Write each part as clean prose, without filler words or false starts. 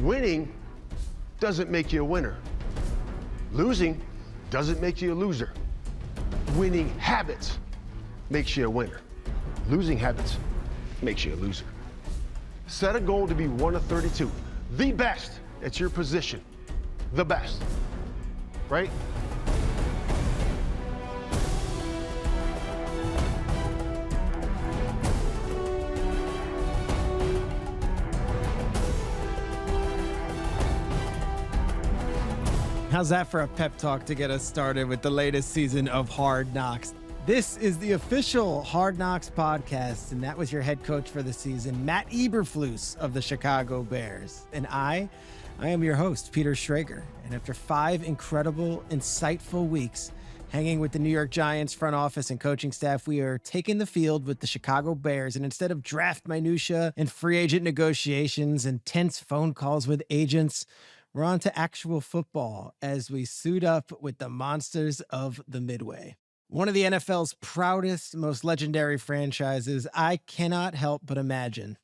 Winning doesn't make you a winner. Losing doesn't make you a loser. Winning habits makes you a winner. Losing habits makes you a loser. Set a goal to be one of 32, the best at your position, the best, right? How's that for a pep talk to get us started with the latest season of Hard Knocks? This is the official Hard Knocks podcast, and that was your head coach for the season, Matt Eberflus of the Chicago Bears. And I am your host, Peter Schrager. And after 5 incredible, insightful weeks hanging with the New York Giants front office and coaching staff, we are taking the field with the Chicago Bears. And instead of draft minutia and free agent negotiations and tense phone calls with agents, we're on to actual football as we suit up with the monsters of the Midway. One of the NFL's proudest, most legendary franchises. I cannot help but imagine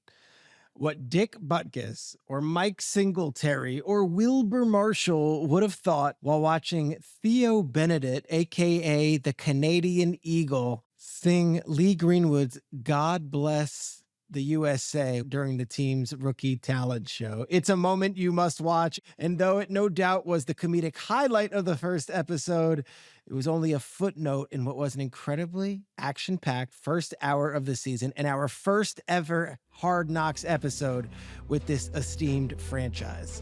what Dick Butkus or Mike Singletary or Wilbur Marshall would have thought while watching Theo Benedict, a.k.a. the Canadian Eagle, sing Lee Greenwood's God Bless the USA during the team's rookie talent show. It's a moment you must watch, and though it no doubt was the comedic highlight of the first episode, it was only a footnote in what was an incredibly action-packed first hour of the season and our first ever Hard Knocks episode with this esteemed franchise.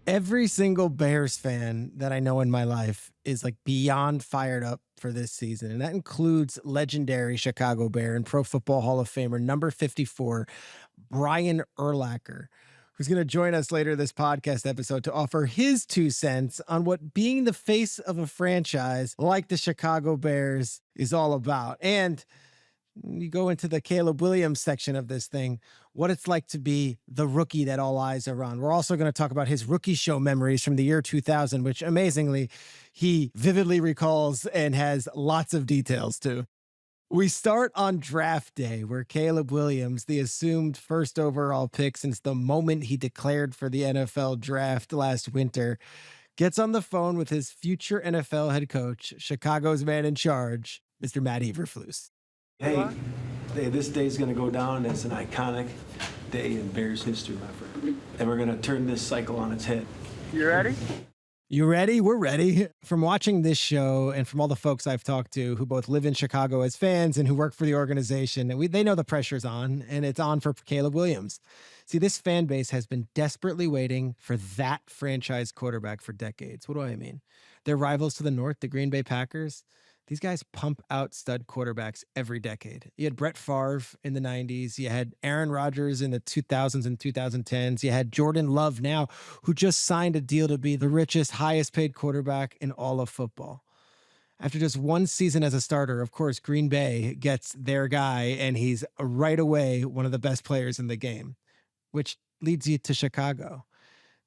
Every single Bears fan that I know in my life is like beyond fired up for this season. And that includes legendary Chicago Bear and Pro Football Hall of Famer number 54, Brian Urlacher, who's going to join us later this podcast episode to offer his 2 cents on what being the face of a franchise like the Chicago Bears is all about. And you go into the Caleb Williams section of this thing, what it's like to be the rookie that all eyes are on. We're also going to talk about his rookie show memories from the year 2000, which amazingly he vividly recalls and has lots of details to. We start on draft day, where Caleb Williams, the assumed first overall pick since the moment he declared for the NFL draft last winter, gets on the phone with his future NFL head coach, Chicago's man in charge, Mr. Matt Eberflus. Hey, this day's going to go down as an iconic day in Bears history, my friend. And we're going to turn this cycle on its head. You ready? You ready? We're ready. From watching this show and from all the folks I've talked to who both live in Chicago as fans and who work for the organization, they know the pressure's on, and it's on for Caleb Williams. See, this fan base has been desperately waiting for that franchise quarterback for decades. What do I mean? Their rivals to the north, the Green Bay Packers, these guys pump out stud quarterbacks every decade. You had Brett Favre in the 90s. You had Aaron Rodgers in the 2000s and 2010s. You had Jordan Love now, who just signed a deal to be the richest, highest paid quarterback in all of football. After just 1 season as a starter, of course, Green Bay gets their guy, and he's right away one of the best players in the game, which leads you to Chicago.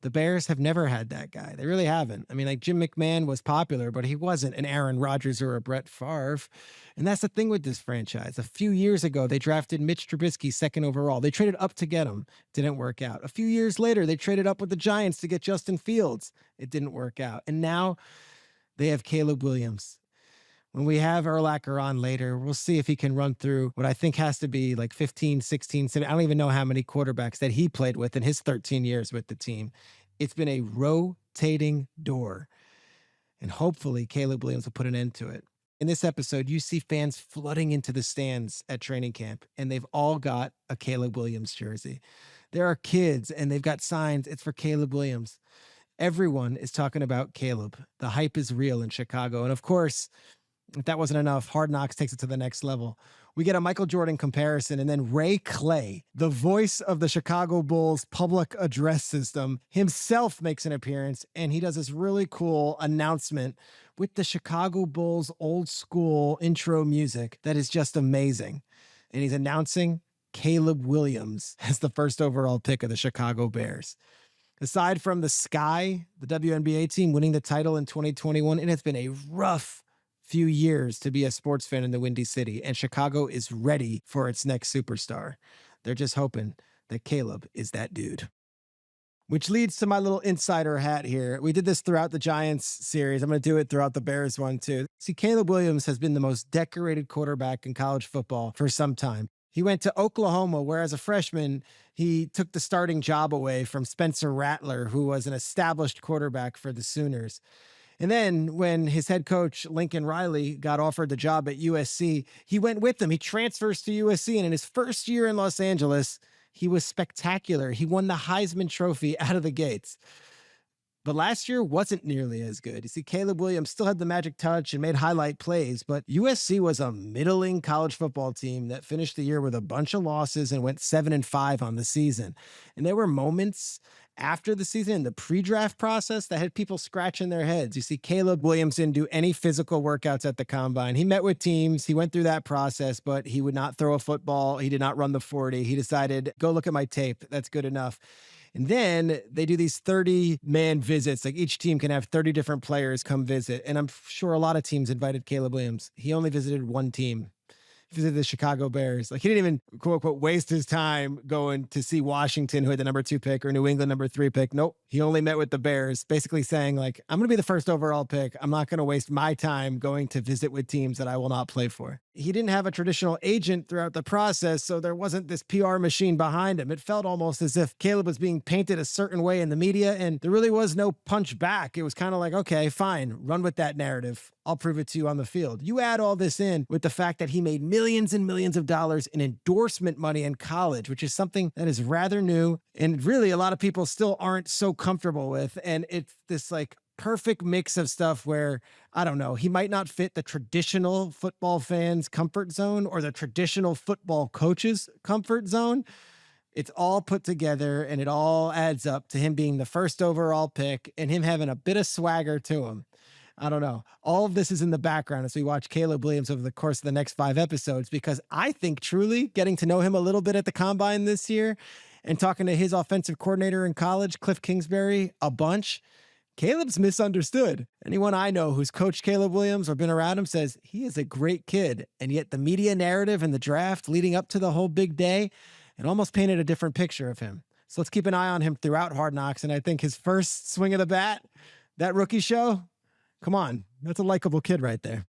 The Bears have never had that guy. They really haven't. I mean, like Jim McMahon was popular, but he wasn't an Aaron Rodgers or a Brett Favre. And that's the thing with this franchise. A few years ago, they drafted Mitch Trubisky 2nd overall. They traded up to get him. Didn't work out. A few years later, they traded up with the Giants to get Justin Fields. It didn't work out. And now they have Caleb Williams. When we have Urlacher on later, we'll see if he can run through what I think has to be like 15, 16, 17. I don't even know how many quarterbacks that he played with in his 13 years with the team. It's been a rotating door, and hopefully Caleb Williams will put an end to it. In this episode, you see fans flooding into the stands at training camp, and they've all got a Caleb Williams jersey. There are kids, and they've got signs. It's for Caleb Williams. Everyone is talking about Caleb. The hype is real in Chicago. And of course, if that wasn't enough, Hard Knocks takes it to the next level. We get a Michael Jordan comparison, and then Ray Clay, the voice of the Chicago Bulls public address system, himself makes an appearance, and he does this really cool announcement with the Chicago Bulls old school intro music that is just amazing. And he's announcing Caleb Williams as the first overall pick of the Chicago Bears. Aside from the Sky, the WNBA team winning the title in 2021, it has been a rough few years to be a sports fan in the Windy City, and Chicago is ready for its next superstar. They're just hoping that Caleb is that dude. Which leads to my little insider hat here. We did this throughout the Giants series. I'm going to do it throughout the Bears one too. See, Caleb Williams has been the most decorated quarterback in college football for some time. He went to Oklahoma, where as a freshman, he took the starting job away from Spencer Rattler, who was an established quarterback for the Sooners. And then when his head coach, Lincoln Riley, got offered the job at USC, he went with them. He transfers to USC, and in his first year in Los Angeles, he was spectacular. He won the Heisman Trophy out of the gates. But last year wasn't nearly as good. You see, Caleb Williams still had the magic touch and made highlight plays, but USC was a middling college football team that finished the year with a bunch of losses and went 7-5 on the season. And there were moments after the season in the pre-draft process that had people scratching their heads. You see, Caleb Williams didn't do any physical workouts at the combine. He met with teams. He went through that process, but he would not throw a football. He did not run the 40. He decided, go look at my tape. That's good enough. And then they do these 30-man visits. Like each team can have 30 different players come visit. And I'm sure a lot of teams invited Caleb Williams. He only visited one team. Visited the Chicago Bears. Like he didn't even quote unquote waste his time going to see Washington, who had the number 2 pick, or New England number 3 pick. Nope. He only met with the Bears, basically saying like, I'm going to be the first overall pick. I'm not going to waste my time going to visit with teams that I will not play for. He didn't have a traditional agent throughout the process, so there wasn't this PR machine behind him. It felt almost as if Caleb was being painted a certain way in the media, and there really was no punch back. It was kind of like, okay, fine, run with that narrative. I'll prove it to you on the field. You add all this in with the fact that he made millions and millions of dollars in endorsement money in college, which is something that is rather new and really a lot of people still aren't so comfortable with. And it's this like perfect mix of stuff where, I don't know, he might not fit the traditional football fans' comfort zone or the traditional football coach's comfort zone. It's all put together and it all adds up to him being the first overall pick and him having a bit of swagger to him. I don't know. All of this is in the background as we watch Caleb Williams over the course of the next 5 episodes, because I think truly getting to know him a little bit at the combine this year and talking to his offensive coordinator in college, Cliff Kingsbury, a bunch, Caleb's misunderstood. Anyone I know who's coached Caleb Williams or been around him says he is a great kid. And yet the media narrative and the draft leading up to the whole big day, it almost painted a different picture of him. So let's keep an eye on him throughout Hard Knocks. And I think his first swing of the bat, that rookie show, come on, that's a likable kid right there.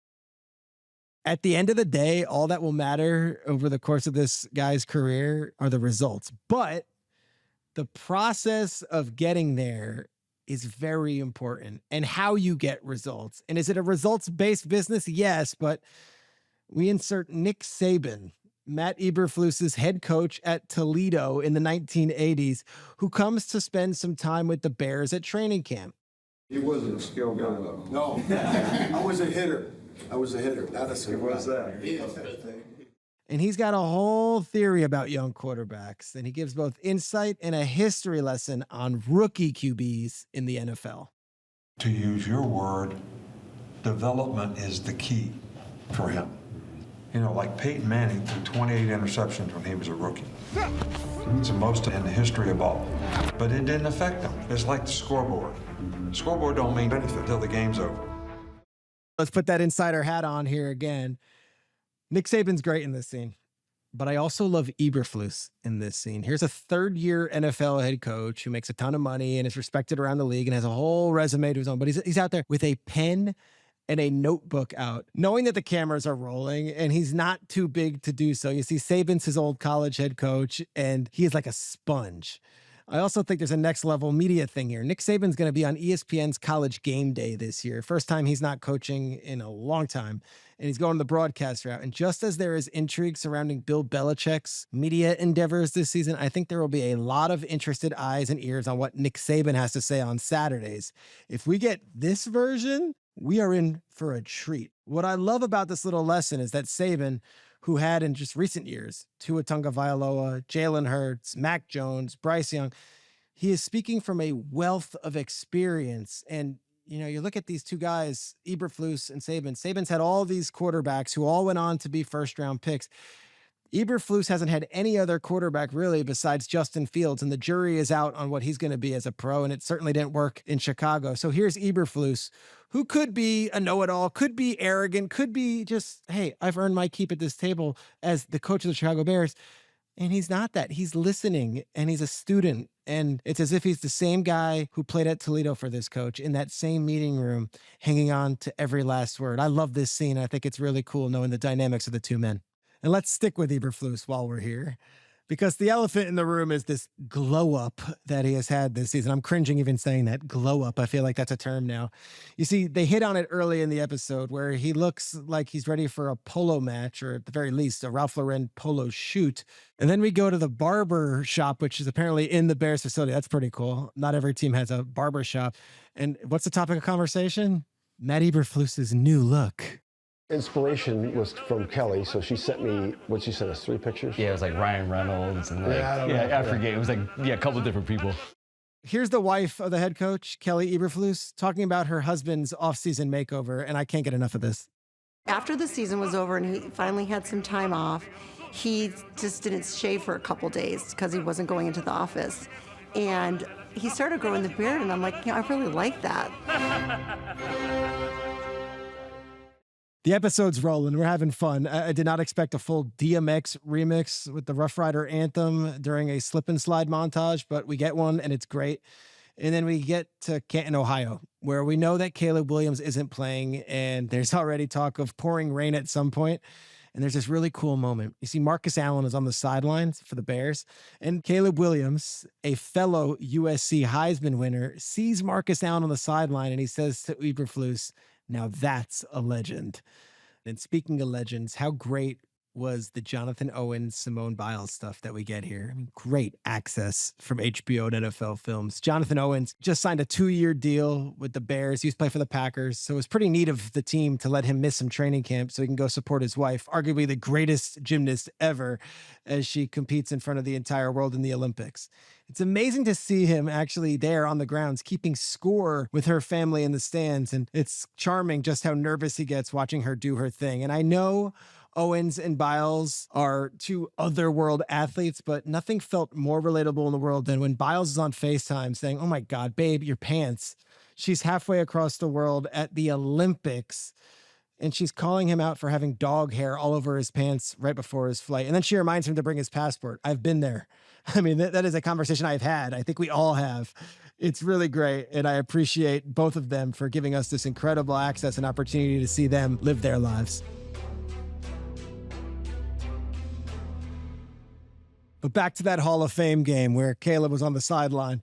At the end of the day, all that will matter over the course of this guy's career are the results. But the process of getting there is very important, and how you get results. And is it a results-based business? Yes, but we insert Nick Saban, Matt Eberflus's head coach at Toledo in the 1980s, who comes to spend some time with the Bears at training camp. He wasn't a skill guy, though. No, I was a hitter. Not a skill guy. What's that? And he's got a whole theory about young quarterbacks, and he gives both insight and a history lesson on rookie QBs in the NFL. To use your word, development is the key for him. You know, like Peyton Manning threw 28 interceptions when he was a rookie. It's the most in the history of ball. But it didn't affect him. It's like the scoreboard. Scoreboard don't mean anything until the game's over. Let's put that insider hat on here again. Nick Saban's great in this scene, but I also love Eberflus in this scene. Here's a 3rd-year NFL head coach who makes a ton of money and is respected around the league and has a whole resume to his own, but he's out there with a pen and a notebook out, knowing that the cameras are rolling, and he's not too big to do so. You see, Saban's his old college head coach, and he is like a sponge. I also think there's a next level media thing here. Nick Saban's going to be on ESPN's College Game Day this year. First time he's not coaching in a long time, and he's going the broadcast route. And just as there is intrigue surrounding Bill Belichick's media endeavors this season, I think there will be a lot of interested eyes and ears on what Nick Saban has to say on Saturdays. If we get this version, we are in for a treat. What I love about this little lesson is that Saban, who had in just recent years Tua Tagovailoa, Jalen Hurts, Mac Jones, Bryce Young, he is speaking from a wealth of experience. And, you know, you look at these two guys, Eberflus and Saban. Saban's had all these quarterbacks who all went on to be first-round picks. Eberflus hasn't had any other quarterback really besides Justin Fields, and the jury is out on what he's going to be as a pro, and it certainly didn't work in Chicago. So here's Eberflus, who could be a know-it-all, could be arrogant, could be just, hey, I've earned my keep at this table as the coach of the Chicago Bears. And he's not that. He's listening and he's a student. And it's as if he's the same guy who played at Toledo for this coach in that same meeting room, hanging on to every last word. I love this scene. I think it's really cool knowing the dynamics of the two men. And let's stick with Eberflus while we're here, because the elephant in the room is this glow up that he has had this season. I'm cringing even saying that, glow up. I feel like that's a term now. You see, they hit on it early in the episode where he looks like he's ready for a polo match, or at the very least, a Ralph Lauren polo shoot. And then we go to the barber shop, which is apparently in the Bears facility. That's pretty cool. Not every team has a barber shop. And what's the topic of conversation? Matt Eberflus's new look. Inspiration was from Kelly, so she sent me, what she sent us, 3 pictures? Yeah, it was like Ryan Reynolds and like, I forget. It was like, a couple different people. Here's the wife of the head coach, Kelly Eberflus, talking about her husband's off-season makeover, and I can't get enough of this. After the season was over and he finally had some time off, he just didn't shave for a couple days because he wasn't going into the office. And he started growing the beard, and I'm like, I really like that. The episode's rolling. We're having fun. I did not expect a full DMX remix with the Rough Rider anthem during a slip and slide montage, but we get one and it's great. And then we get to Canton, Ohio, where we know that Caleb Williams isn't playing, and there's already talk of pouring rain at some point. And there's this really cool moment. You see, Marcus Allen is on the sidelines for the Bears, and Caleb Williams, a fellow USC Heisman winner, sees Marcus Allen on the sideline, and he says to Eberflus, "Now that's a legend." And speaking of legends, how great was the Jonathan Owens, Simone Biles stuff that we get here? I mean, great access from HBO and NFL Films. Jonathan Owens just signed a 2-year deal with the Bears. He used to play for the Packers, so it was pretty neat of the team to let him miss some training camp so he can go support his wife, arguably the greatest gymnast ever, as she competes in front of the entire world in the Olympics. It's amazing to see him actually there on the grounds, keeping score with her family in the stands, and it's charming just how nervous he gets watching her do her thing. And I know Owens and Biles are 2 otherworld athletes, but nothing felt more relatable in the world than when Biles is on FaceTime saying, "Oh my God, babe, your pants." She's halfway across the world at the Olympics, and she's calling him out for having dog hair all over his pants right before his flight. And then she reminds him to bring his passport. I've been there. I mean, that is a conversation I've had. I think we all have. It's really great, and I appreciate both of them for giving us this incredible access and opportunity to see them live their lives. But back to that Hall of Fame game where Caleb was on the sideline.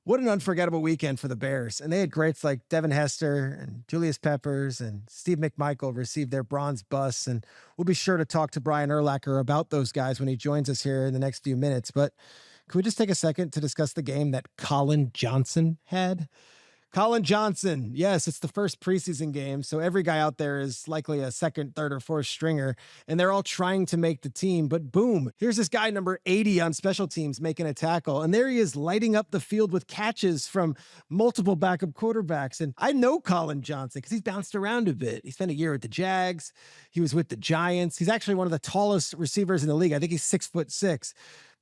What an unforgettable weekend for the Bears. And they had greats like Devin Hester and Julius Peppers and Steve McMichael receive their bronze busts. And we'll be sure to talk to Brian Urlacher about those guys when he joins us here in the next few minutes. But can we just take a second to discuss the game that Colin Johnson had? Colin Johnson, yes, it's the first preseason game, so every guy out there is likely a 2nd, 3rd, or 4th stringer, and they're all trying to make the team, but boom, here's this guy number 80 on special teams making a tackle, and there he is lighting up the field with catches from multiple backup quarterbacks. And I know Colin Johnson because he's bounced around a bit. He spent a year with the Jags, he was with the Giants, he's actually one of the tallest receivers in the league. I think he's 6'6".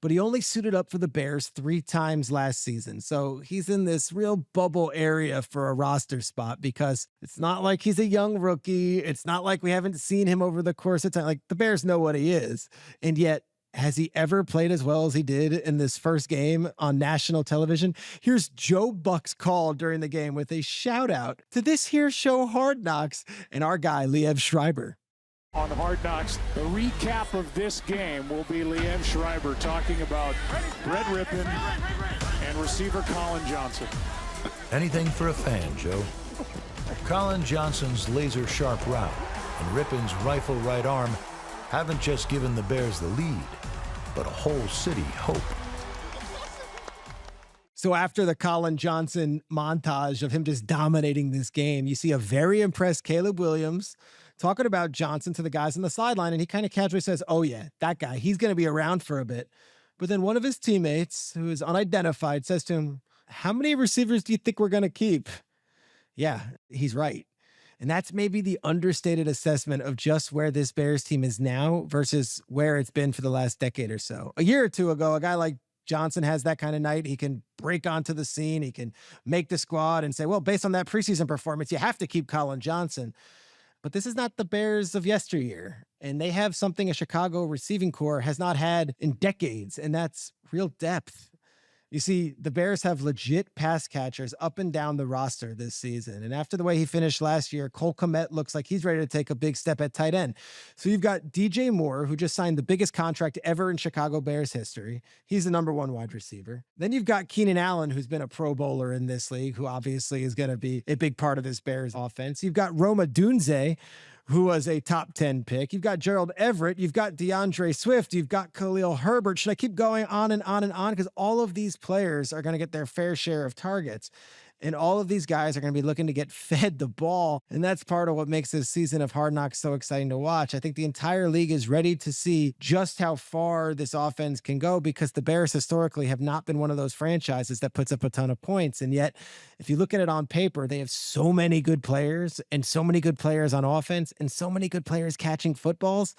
But he only suited up for the Bears 3 times last season. So he's in this real bubble area for a roster spot because it's not like he's a young rookie. It's not like we haven't seen him over the course of time. Like, the Bears know what he is. And yet, has he ever played as well as he did in this first game on national television? Here's Joe Buck's call during the game with a shout out to this here show Hard Knocks and our guy, Liev Schreiber. On Hard Knocks, the recap of this game will be Liev Schreiber talking about Red Rippon and receiver Colin Johnson. Anything for a fan, Joe. Colin Johnson's laser-sharp route and Rippon's rifle right arm haven't just given the Bears the lead, but a whole city hope. So after the Colin Johnson montage of him just dominating this game, you see a very impressed Caleb Williams talking about Johnson to the guys on the sideline, and he kind of casually says, "Oh yeah, that guy, he's going to be around for a bit." But then one of his teammates, who is unidentified, says to him, "How many receivers do you think we're going to keep?" Yeah, he's right. And that's maybe the understated assessment of just where this Bears team is now versus where it's been for the last decade or so. A year or two ago, a guy like Johnson has that kind of night. He can break onto the scene. He can make the squad and say, well, based on that preseason performance, you have to keep Colin Johnson. but this is not the Bears of yesteryear. And they have something a Chicago receiving core has not had in decades, and that's real depth. You see, the Bears have legit pass catchers up and down the roster this season. And after the way he finished last year, Cole Kmet looks like he's ready to take a big step at tight end. So you've got DJ Moore, who just signed the biggest contract ever in Chicago Bears history. He's the number one wide receiver. Then you've got Keenan Allen, who's been a Pro Bowler in this league, who obviously is going to be a big part of this Bears offense. You've got Roma Dunze, who was a top 10 pick. You've got Gerald Everett. You've got DeAndre Swift. You've got Khalil Herbert. Should I keep going on and on and on? Because all of these players are going to get their fair share of targets. And all of these guys are going to be looking to get fed the ball. And that's part of what makes this season of Hard Knocks so exciting to watch. I think the entire league is ready to see just how far this offense can go, because the Bears historically have not been one of those franchises that puts up a ton of points. And yet, if you look at it on paper, they have so many good players and so many good players on offense and so many good players catching footballs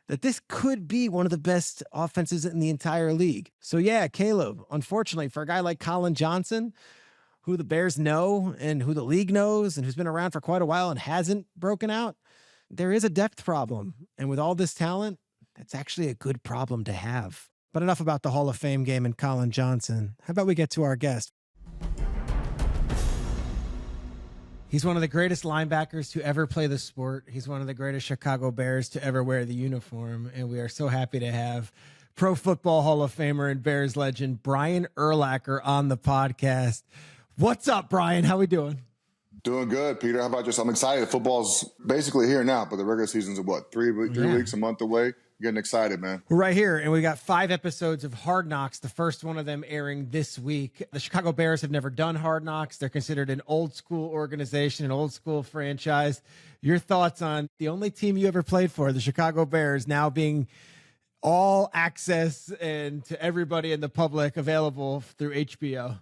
that this could be one of the best offenses in the entire league. So yeah, Caleb, unfortunately for a guy like Colin Johnson, who the Bears know and who the league knows and who's been around for quite a while and hasn't broken out, there is a depth problem. And with all this talent, that's actually a good problem to have. But enough about the Hall of Fame game and Colin Johnson. How about we get to our guest? He's one of the greatest linebackers to ever play the sport. He's one of the greatest Chicago Bears to ever wear the uniform. And we are so happy to have Pro Football Hall of Famer and Bears legend Brian Urlacher on the podcast. What's up, Brian? How we doing? Doing good, Peter. How about yourself? I'm excited. Football's basically here now, but the regular season's what, three weeks, a month away? Getting excited, man. We're right here, and we got 5 episodes of Hard Knocks, the first one of them airing this week. The Chicago Bears have never done Hard Knocks. They're considered an old school organization, an old school franchise. Your thoughts on the only team you ever played for, the Chicago Bears, now being all access and to everybody in the public available through HBO?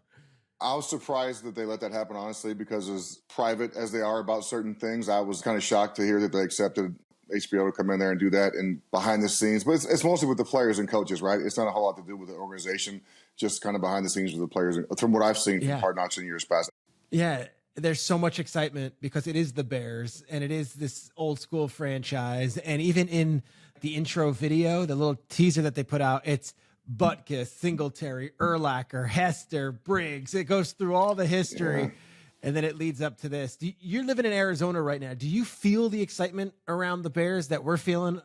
I was surprised that they let that happen, honestly, because as private as they are about certain things, I was kind of shocked to hear that they accepted HBO to come in there and do that and behind the scenes. But it's mostly with the players and coaches, right? It's not a whole lot to do with the organization, just kind of behind the scenes with the players, from what I've seen from Hard Knocks in years past. Yeah, there's so much excitement because it is the Bears and it is this old school franchise. And even in the intro video, the little teaser that they put out, it's Butkus, Singletary, Urlacher, Hester, Briggs. It goes through all the history, and then it leads up to this. You're living in Arizona right now. Do you feel the excitement around the Bears that we're feeling?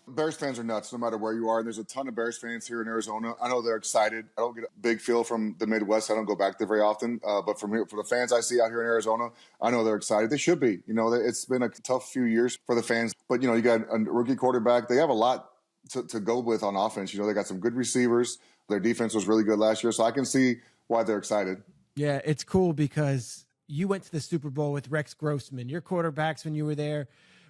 Bears fans are nuts no matter where you are, and there's a ton of Bears fans here in Arizona. I know they're excited. I don't get a big feel from the Midwest. I don't go back there very often, but from here, for the fans I see out here in Arizona, I know they're excited. They should be. You know, it's been a tough few years for the fans, but, you know, you got a rookie quarterback. They have a lot to go with on offense. You know, they got some good receivers. Their defense was really good last year, so I can see why they're excited. Yeah, it's cool because you went to the Super Bowl with Rex Grossman. Your quarterbacks when you were there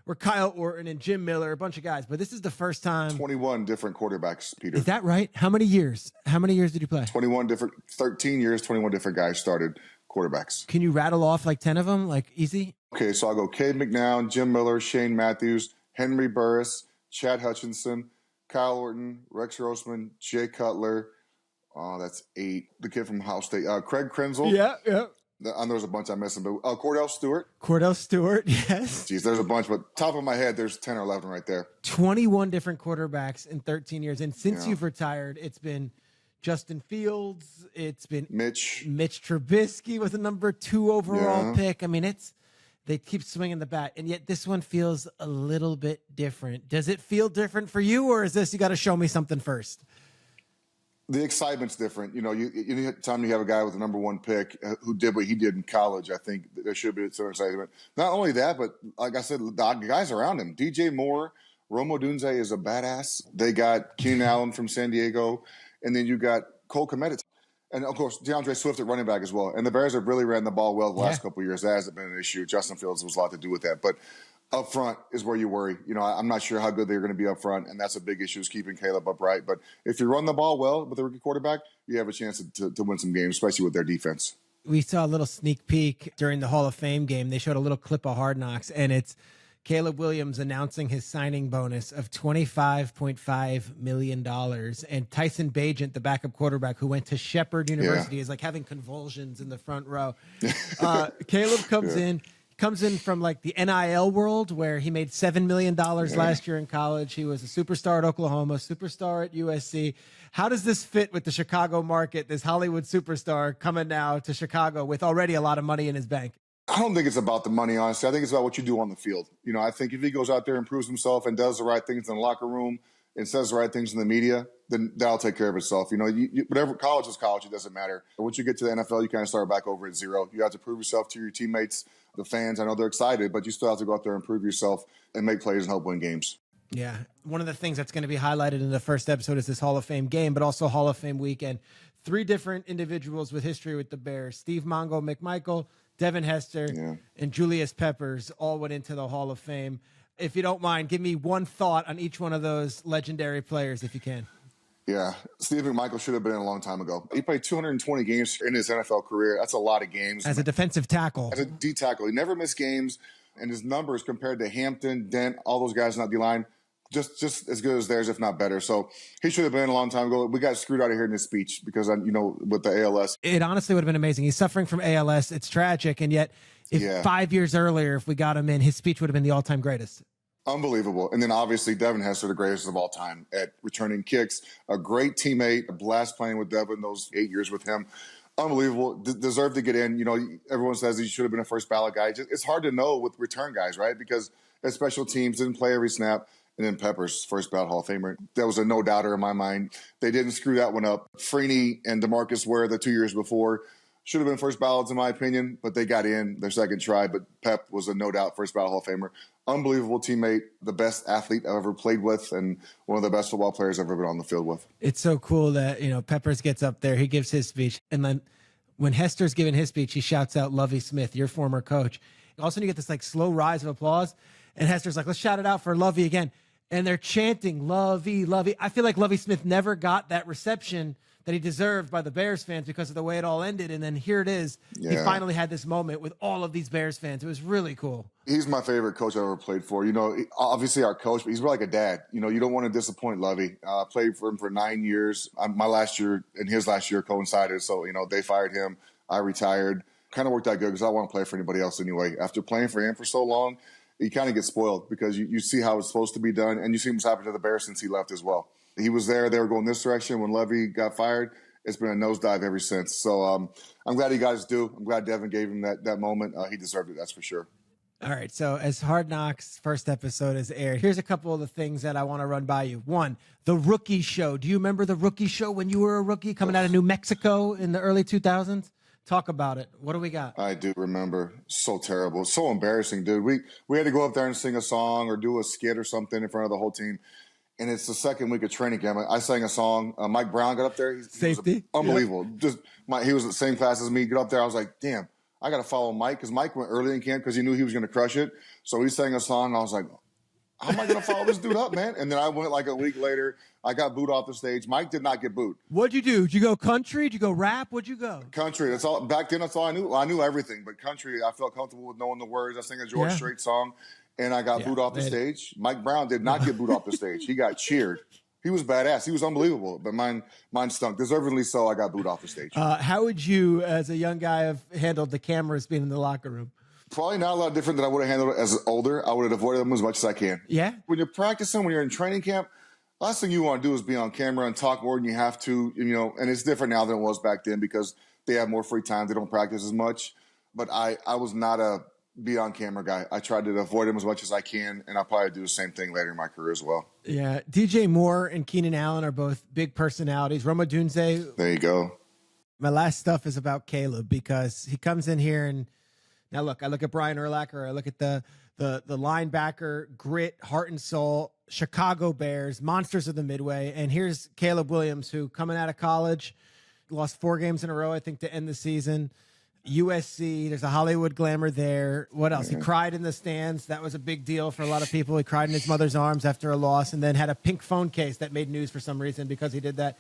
were Kyle Orton and Jim Miller, a bunch of guys. But this is the first time. 21 different quarterbacks, Peter. Is that right? How many years? How many years did you play? 13 years, 21 different guys started quarterbacks. Can you rattle off like 10 of them, like easy? Okay, so I'll go Cade McNown, Jim Miller, Shane Matthews, Henry Burris, Chad Hutchinson, Kyle Orton, Rex Grossman, Jay Cutler. Oh, that's 8. The kid from Ohio State. Craig Krenzel. Yeah. I know there's a bunch I'm missing, but Cordell Stewart. Yes. Geez, there's a bunch, but top of my head, there's 10 or 11 right there. 21 different quarterbacks in 13 years. And since you've retired, it's been Justin Fields. It's been Mitch Trubisky was a number 2 overall pick. I mean, they keep swinging the bat, and yet this one feels a little bit different. Does it feel different for you, or is this you got to show me something first? The excitement's different. You know, anytime you have a guy with the number 1 pick who did what he did in college, I think there should be some excitement. Not only that, but like I said, the guys around him, DJ Moore, Roma Dunze is a badass. They got Keenan Allen from San Diego, and then you got Cole Kmet. And, of course, DeAndre Swift at running back as well. And the Bears have really ran the ball well the last couple of years. That hasn't been an issue. Justin Fields was a lot to do with that. But up front is where you worry. You know, I'm not sure how good they're going to be up front, and that's a big issue is keeping Caleb upright. But if you run the ball well with the rookie quarterback, you have a chance to win some games, especially with their defense. We saw a little sneak peek during the Hall of Fame game. They showed a little clip of Hard Knocks, and it's Caleb Williams announcing his signing bonus of $25.5 million. And Tyson Bagent, the backup quarterback who went to Shepherd University, is like having convulsions in the front row. Caleb comes in, comes in from like the NIL world where he made $7 million last year in college. He was a superstar at Oklahoma, superstar at USC. How does this fit with the Chicago market, this Hollywood superstar coming now to Chicago with already a lot of money in his bank? I don't think it's about the money, honestly. I think it's about what you do on the field. You know, I think if he goes out there and proves himself and does the right things in the locker room and says the right things in the media, then that'll take care of itself. You know, whatever, college is college. It doesn't matter. Once you get to the NFL, you kind of start back over at zero. You have to prove yourself to your teammates, the fans. I know they're excited, but you still have to go out there and prove yourself and make plays and help win games. Yeah. One of the things that's going to be highlighted in the first episode is this Hall of Fame game, but also Hall of Fame weekend. 3 different individuals with history with the Bears: Steve Mongo McMichael, Devin Hester, and Julius Peppers all went into the Hall of Fame. If you don't mind, give me one thought on each one of those legendary players, if you can. Yeah, Steve McMichael should have been in a long time ago. He played 220 games in his NFL career. That's a lot of games. As a defensive tackle. As a D tackle. He never missed games, and his numbers compared to Hampton, Dent, all those guys on that D-line, just as good as theirs, if not better. So he should have been a long time ago. We got screwed out of here in his speech because, you know, with the ALS. It honestly would have been amazing. He's suffering from ALS. It's tragic. And yet, if 5 years earlier, if we got him in, his speech would have been the all-time greatest. Unbelievable. And then obviously Devin Hester, the greatest of all time at returning kicks. A great teammate, a blast playing with Devin those 8 years with him. Unbelievable. Deserved to get in. You know, everyone says he should have been a first ballot guy. It's hard to know with return guys, right? Because as special teams didn't play every snap. And then Peppers, first ballot Hall of Famer. That was a no-doubter in my mind. They didn't screw that one up. Freeney and DeMarcus Ware the 2 years before should have been first ballots in my opinion, but they got in their second try. But Pep was a no-doubt first ballot Hall of Famer. Unbelievable teammate, the best athlete I've ever played with, and one of the best football players I've ever been on the field with. It's so cool that, you know, Peppers gets up there, he gives his speech, and then when Hester's giving his speech, he shouts out Lovie Smith, your former coach. All of a sudden you get this like slow rise of applause, and Hester's like, let's shout it out for Lovie again. And they're chanting, Lovie, Lovie. I feel like Lovie Smith never got that reception that he deserved by the Bears fans because of the way it all ended. And then here it is. Yeah. He finally had this moment with all of these Bears fans. It was really cool. He's my favorite coach I've ever played for. You know, obviously our coach, but he's like a dad. You know, you don't want to disappoint Lovie. I played for him for 9 years. My last year and his last year coincided. So, you know, they fired him. I retired. Kind of worked out good because I don't want to play for anybody else anyway. After playing for him for so long, you kind of get spoiled because you see how it's supposed to be done, and you see what's happened to the Bears since he left as well. He was there. They were going this direction. When Lovie got fired, it's been a nosedive ever since. So I'm glad he got his due. I'm glad Devin gave him that moment. He deserved it, that's for sure. All right, so as Hard Knocks' first episode is aired, here's a couple of the things that I want to run by you. One, the Rookie Show. Do you remember the Rookie Show when you were a rookie coming out of New Mexico in the early 2000s? Talk about it. What do we got? I do remember. So terrible. So embarrassing, dude. We had to go up there and sing a song or do a skit or something in front of the whole team. And it's the second week of training camp. I sang a song. Mike Brown got up there. Safety. Unbelievable. Yeah. He was in the same class as me. Get up there. I was like, damn, I got to follow Mike because Mike went early in camp because he knew he was going to crush it. So he sang a song. I was like, how am I going to follow this dude up, man? And then I went like a week later. I got booed off the stage. Mike did not get booed. What'd you do? Did you go country? Did you go rap? What'd you go? Country. That's all. Back then, that's all I knew. Well, I knew everything, but country, I felt comfortable with knowing the words. I sang a George Strait song, and I got booed off the stage. Mike Brown did not get booed off the stage. He got cheered. He was badass. He was unbelievable, but mine stunk. Deservedly so, I got booed off the stage. How would you, as a young guy, have handled the cameras being in the locker room? Probably not a lot different than I would have handled it as older. I would have avoided them as much as I can. Yeah? When you're practicing, when you're in training camp, last thing you want to do is be on camera and talk more than you have to, you know, and it's different now than it was back then because they have more free time. They don't practice as much. But I was not a be on camera guy. I tried to avoid him as much as I can, and I'll probably do the same thing later in my career as well. Yeah. DJ Moore and Keenan Allen are both big personalities. Roma Dunze. There you go. My last stuff is about Caleb because he comes in here and now look, I look at Brian Urlacher. I look at the linebacker, grit, heart and soul, Chicago Bears, monsters of the Midway. And here's Caleb Williams, who coming out of college, lost 4 games in a row, I think, to end the season. USC, there's a Hollywood glamour there. What else? He cried in the stands. That was a big deal for a lot of people. He cried in his mother's arms after a loss and then had a pink phone case that made news for some reason because he did that.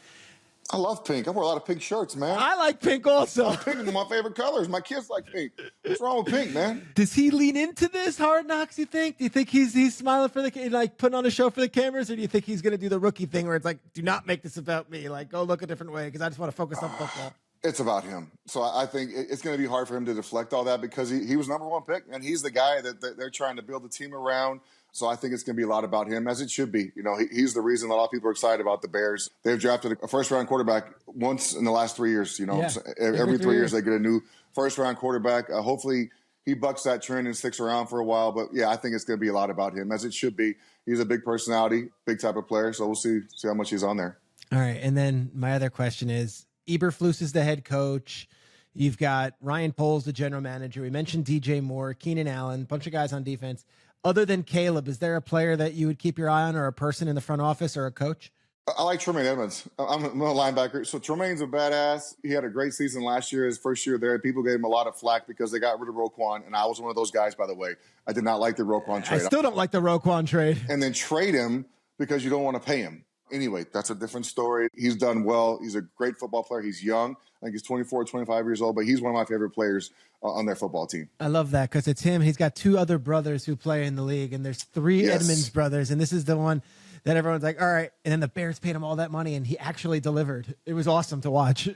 I love pink. I wear a lot of pink shirts, man. I like pink also. Pink is my favorite colors. My kids like pink. What's wrong with pink, man? Does he lean into this Hard Knocks, you think? Do you think he's smiling for the, like, putting on a show for the cameras, or do you think he's going to do the rookie thing where it's like, do not make this about me? Like, go look a different way because I just want to focus on football. It's about him. So I think it's going to be hard for him to deflect all that because he was number one pick, and he's the guy that they're trying to build the team around. So I think it's going to be a lot about him, as it should be. You know, he's the reason a lot of people are excited about the Bears. They've drafted a first-round quarterback once in the last 3 years. You know, Yeah. so every 3 years they get a new first-round quarterback. Hopefully he bucks that trend and sticks around for a while. But, yeah, I think it's going to be a lot about him, as it should be. He's a big personality, big type of player. So we'll see how much he's on there. All right. And then my other question is, Eberflus is the head coach. You've got Ryan Poles, the general manager. We mentioned DJ Moore, Keenan Allen, a bunch of guys on defense. Other than Caleb, is there a player that you would keep your eye on, or a person in the front office, or a coach? I like Tremaine Edmonds. I'm a linebacker. So Tremaine's a badass. He had a great season last year, his first year there. People gave him a lot of flack because they got rid of Roquan, and I was one of those guys, by the way. I did not like the Roquan trade. I still don't like the Roquan trade. And then trade him because you don't want to pay him. Anyway, that's a different story. He's done well. He's a great football player. He's young. I think he's 24, 25 years old, but he's one of my favorite players on their football team. I love that because it's him. He's got two other brothers who play in the league, and there's three Edmonds brothers, and this is the one that everyone's like, all right. And then the Bears paid him all that money, and he actually delivered. It was awesome to watch.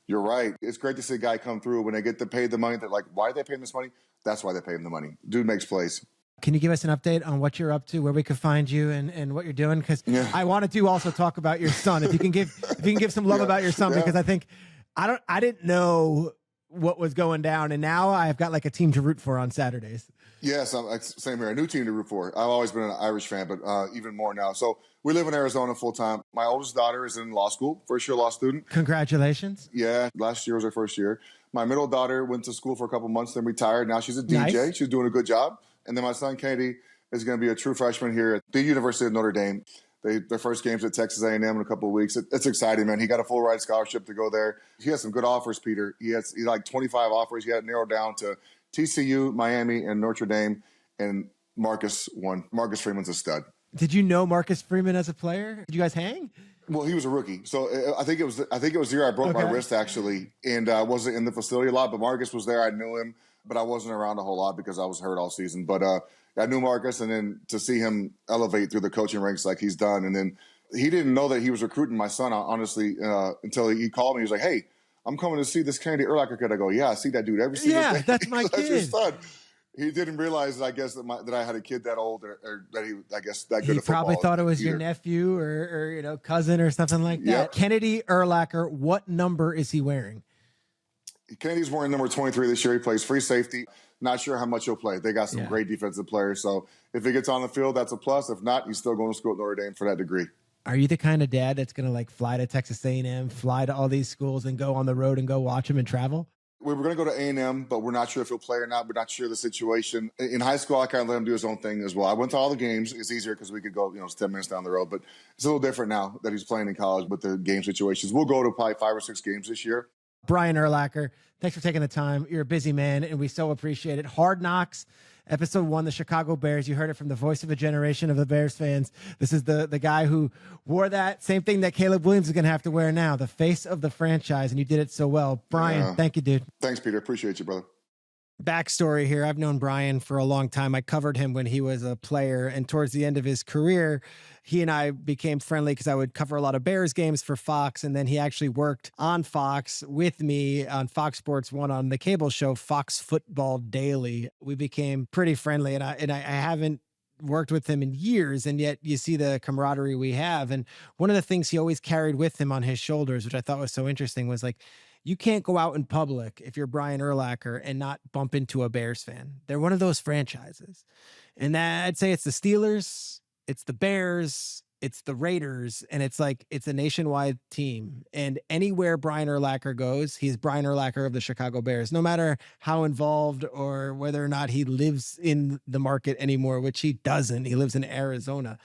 You're right. It's great to see a guy come through when they get to pay the money. They're like, why are they paying this money? That's why they pay him the money. Dude makes plays. Can you give us an update on what you're up to, where we could find you, and what you're doing? Because I wanted to also talk about your son. If you can give some love about your son, because I think I didn't know what was going down, and now I've got like a team to root for on Saturdays. Yes, same here. A new team to root for. I've always been an Irish fan, but even more now. So we live in Arizona full time. My oldest daughter is in law school, first year law student. Congratulations. Yeah, last year was her first year. My middle daughter went to school for a couple months, then retired. Now she's a DJ. Nice. She's doing a good job. And then my son Kennedy is going to be a true freshman here at the University of Notre Dame. Their first game's at Texas A&M in a couple of weeks. It's exciting, man. He got a full ride scholarship to go there. He has some good offers, Peter. He like 25 offers. He had it narrowed down to TCU, Miami, and Notre Dame. And Marcus won. Marcus Freeman's a stud. Did you know Marcus Freeman as a player? Did you guys hang? Well, he was a rookie, so I think it was the year I broke my wrist actually, and I wasn't in the facility a lot. But Marcus was there. I knew him, but I wasn't around a whole lot because I was hurt all season. But I knew Marcus, and then to see him elevate through the coaching ranks like he's done, and then he didn't know that he was recruiting my son, honestly, until he called me. He was like, "Hey, I'm coming to see this Kennedy Urlacher kid." I go, "Yeah, I see that dude every single day." Yeah, that's my That's your kid. son. He didn't realize, I guess, that I had a kid that old, or that he, I guess, that good He at football. probably thought it was either. your nephew or cousin or something like that. Yep. Kennedy Urlacher, what number is he wearing? Kennedy's wearing number 23 this year. He plays free safety. Not sure how much he'll play. They got some great defensive players. So if he gets on the field, that's a plus. If not, he's still going to school at Notre Dame for that degree. Are you the kind of dad that's going to like fly to Texas A&M, fly to all these schools and go on the road and go watch them and travel? We were going to go to A&M, but we're not sure if he'll play or not. We're not sure of the situation. In high school, I kind of let him do his own thing as well. I went to all the games. It's easier because we could go, it's 10 minutes down the road. But it's a little different now that he's playing in college with the game situations. We'll go to probably 5 or 6 games this year. Brian Urlacher, thanks for taking the time. You're a busy man, and we so appreciate it. Hard Knocks, Episode 1, the Chicago Bears. You heard it from the voice of a generation of the Bears fans. This is the guy who wore that same thing that Caleb Williams is going to have to wear now, the face of the franchise, and you did it so well. Brian, thank you, dude. Thanks, Peter. Appreciate you, brother. Backstory here. I've known Brian for a long time. I covered him when he was a player, and towards the end of his career, he and I became friendly because I would cover a lot of Bears games for Fox, and then he actually worked on Fox with me on Fox Sports 1 on the cable show Fox Football Daily. We became pretty friendly, and I haven't worked with him in years, and yet you see the camaraderie we have. And one of the things he always carried with him on his shoulders, which I thought was so interesting, was like, you can't go out in public if you're Brian Urlacher and not bump into a Bears fan. They're one of those franchises. And I'd say it's the Steelers, it's the Bears, it's the Raiders, and it's a nationwide team. And anywhere Brian Urlacher goes, he's Brian Urlacher of the Chicago Bears, no matter how involved or whether or not he lives in the market anymore, which he doesn't. He lives in Arizona.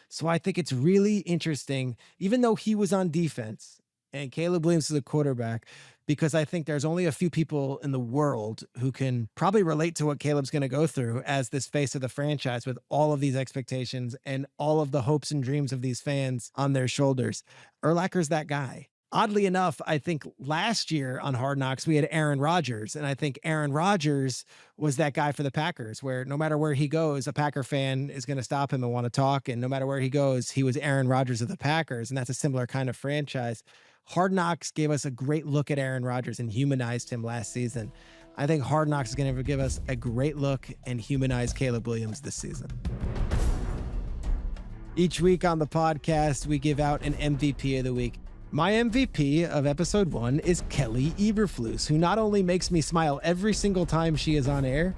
So I think it's really interesting, even though he was on defense and Caleb Williams is a quarterback, because I think there's only a few people in the world who can probably relate to what Caleb's going to go through as this face of the franchise with all of these expectations and all of the hopes and dreams of these fans on their shoulders. Urlacher's that guy. Oddly enough, I think last year on Hard Knocks, we had Aaron Rodgers, and I think Aaron Rodgers was that guy for the Packers, where no matter where he goes, a Packer fan is going to stop him and want to talk, and no matter where he goes, he was Aaron Rodgers of the Packers, and that's a similar kind of franchise. Hard Knocks gave us a great look at Aaron Rodgers and humanized him last season. I think Hard Knocks is going to give us a great look and humanize Caleb Williams this season. Each week on the podcast, we give out an MVP of the week. My MVP of episode 1 is Kelly Eberflus, who not only makes me smile every single time she is on air,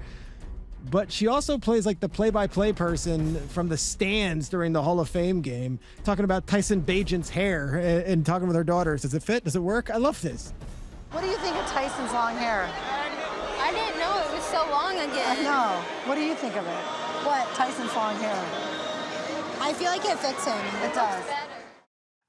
but she also plays like the play-by-play person from the stands during the Hall of Fame game, talking about Tyson Bagent's hair and talking with her daughters. Does it fit? Does it work? I love this. What do you think of Tyson's long hair? I didn't know it was so long again. I know. What do you think of it? What? Tyson's long hair. I feel like it fits him. It does.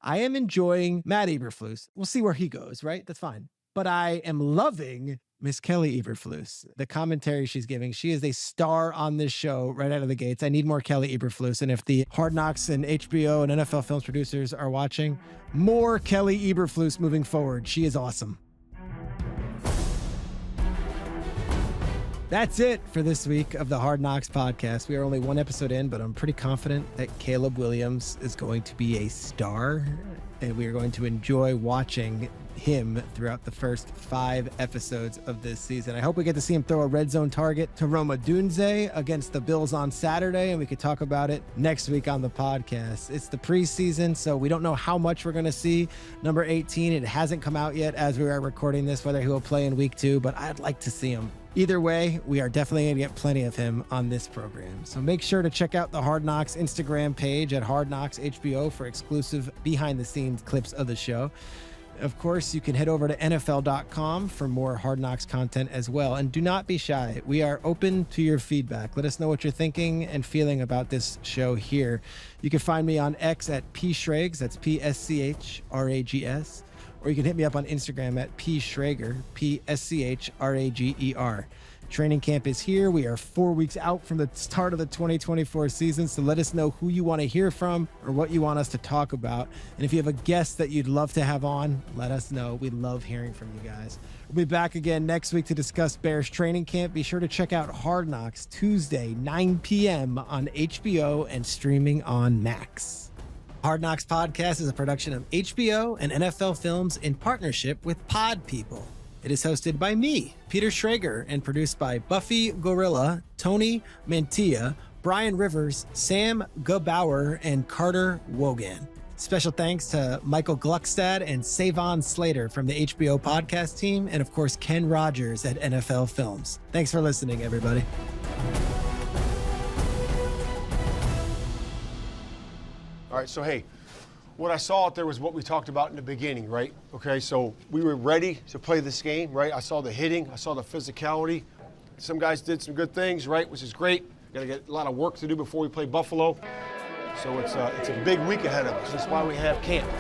I am enjoying Matt Eberflus. We'll see where he goes, right? That's fine. But I am loving Miss Kelly Eberflus. The commentary she's giving, she is a star on this show right out of the gates. I need more Kelly Eberflus. And if the Hard Knocks and HBO and NFL Films producers are watching, more Kelly Eberflus moving forward. She is awesome. That's it for this week of the Hard Knocks podcast. We are only one episode in, but I'm pretty confident that Caleb Williams is going to be a star, and we are going to enjoy watching him throughout the first 5 episodes of this season. I hope we get to see him throw a red zone target to Roma Dunze against the Bills on Saturday, and we could talk about it next week on the podcast. It's the preseason, so we don't know how much we're going to see. Number 18, it hasn't come out yet as we are recording this, whether he will play in week 2, but I'd like to see him. Either way, we are definitely going to get plenty of him on this program. So make sure to check out the Hard Knocks Instagram page at Hard Knocks HBO for exclusive behind-the-scenes clips of the show. Of course, you can head over to NFL.com for more Hard Knocks content as well. And do not be shy. We are open to your feedback. Let us know what you're thinking and feeling about this show here. You can find me on X at pschrags, that's PSCHRAGS. Or you can hit me up on Instagram at pschrager, PSCHRAGER. Training camp is here. We are 4 weeks out from the start of the 2024 season, so let us know who you want to hear from or what you want us to talk about. And if you have a guest that you'd love to have on, let us know. We love hearing from you guys. We'll be back again next week to discuss Bears training camp. Be sure to check out Hard Knocks Tuesday, 9 p.m. on HBO and streaming on Max. Hard Knocks Podcast is a production of HBO and NFL Films in partnership with Pod People. It is hosted by me, Peter Schrager, and produced by Buffy Gorilla, Tony Mantilla, Brian Rivers, Sam Gubauer, and Carter Wogan. Special thanks to Michael Gluckstad and Saban Slater from the HBO podcast team, and of course, Ken Rogers at NFL Films. Thanks for listening, everybody. All right, so hey, what I saw out there was what we talked about in the beginning, right? Okay, so we were ready to play this game, right? I saw the hitting, I saw the physicality. Some guys did some good things, right, which is great. Got to get a lot of work to do before we play Buffalo. So it's a big week ahead of us. That's why we have camp.